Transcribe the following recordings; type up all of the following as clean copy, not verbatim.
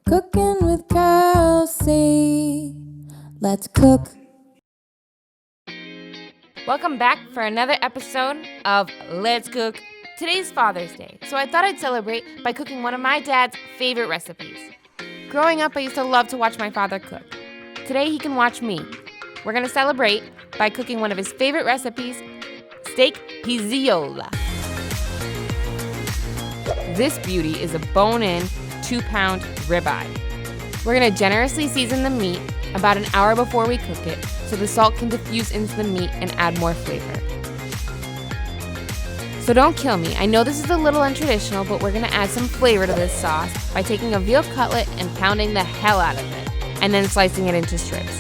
Cooking with Kelsey. Let's cook. Welcome back for another episode of Let's Cook. Today's Father's Day, so I thought I'd celebrate by cooking one of my dad's favorite recipes. Growing up, I used to love to watch my father cook. Today, he can watch me. We're going to celebrate by cooking one of his favorite recipes, steak PIZZAIOLA. This beauty is a bone-in, 2-pound ribeye. We're going to generously season the meat about an hour before we cook it so the salt can diffuse into the meat and add more flavor. So don't kill me. I know this is a little untraditional, but we're going to add some flavor to this sauce by taking a veal cutlet and pounding the hell out of it, and then slicing it into strips.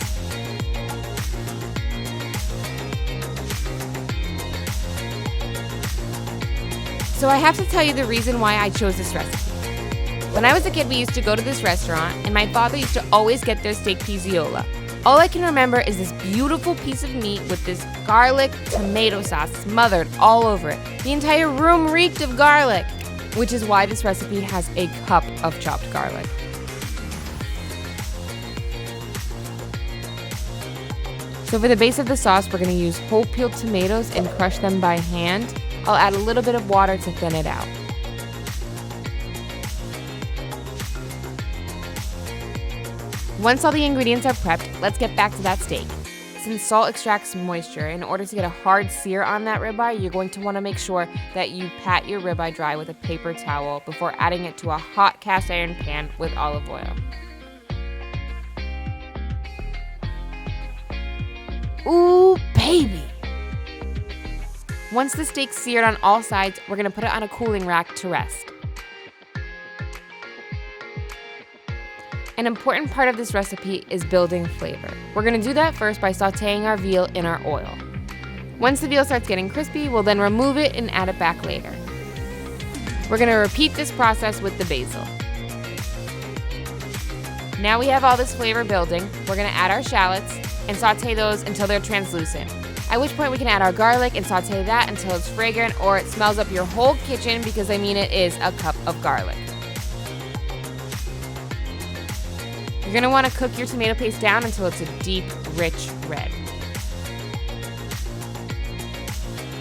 So I have to tell you the reason why I chose this recipe. When I was a kid, we used to go to this restaurant, and my father used to always get their steak PIZZAIOLA. All I can remember is this beautiful piece of meat with this garlic tomato sauce smothered all over it. The entire room reeked of garlic, which is why this recipe has a cup of chopped garlic. So for the base of the sauce, we're going to use whole peeled tomatoes and crush them by hand. I'll add a little bit of water to thin it out. Once all the ingredients are prepped, let's get back to that steak. Since salt extracts moisture, in order to get a hard sear on that ribeye, you're going to want to make sure that you pat your ribeye dry with a paper towel before adding it to a hot cast iron pan with olive oil. Ooh, baby! Once the steak's seared on all sides, we're going to put it on a cooling rack to rest. An important part of this recipe is building flavor. We're going to do that first by sauteing our veal in our oil. Once the veal starts getting crispy, we'll then remove it and add it back later. We're going to repeat this process with the basil. Now we have all this flavor building, we're going to add our shallots and saute those until they're translucent. At which point we can add our garlic and saute that until it's fragrant or it smells up your whole kitchen, because it is a cup of garlic. You're going to want to cook your tomato paste down until it's a deep, rich red.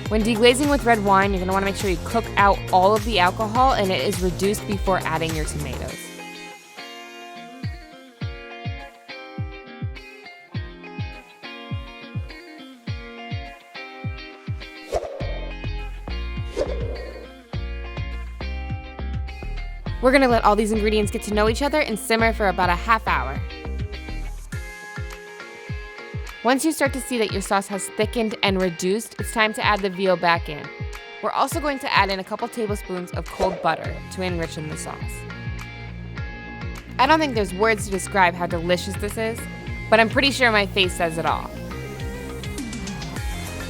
When deglazing with red wine, you're going to want to make sure you cook out all of the alcohol and it is reduced before adding your tomatoes. We're going to let all these ingredients get to know each other and simmer for about a half hour. Once you start to see that your sauce has thickened and reduced, it's time to add the veal back in. We're also going to add in a couple tablespoons of cold butter to enrich in the sauce. I don't think there's words to describe how delicious this is, but I'm pretty sure my face says it all.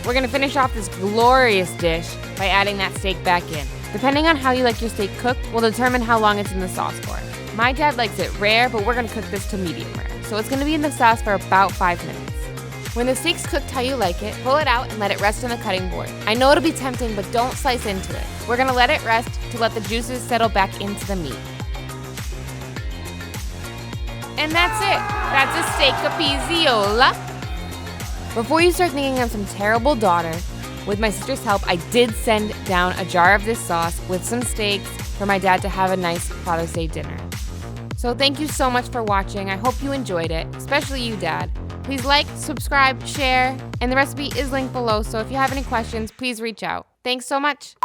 We're going to finish off this glorious dish by adding that steak back in. Depending on how you like your steak cooked will determine how long it's in the sauce for. My dad likes it rare, but we're going to cook this to medium rare, so it's going to be in the sauce for about 5 minutes. When the steak's cooked how you like it, pull it out and let it rest on the cutting board. I know it'll be tempting, but don't slice into it. We're going to let it rest to let the juices settle back into the meat. And that's it. That's a steak of PIZZAIOLA. Before you start thinking I'm some terrible daughter, with my sister's help, I did send down a jar of this sauce with some steaks for my dad to have a nice Father's Day dinner. So thank you so much for watching. I hope you enjoyed it, especially you, Dad. Please like, subscribe, share, and the recipe is linked below, so if you have any questions, please reach out. Thanks so much.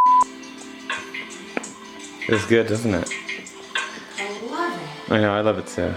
It's good, doesn't it? I love it. I know, I love it too.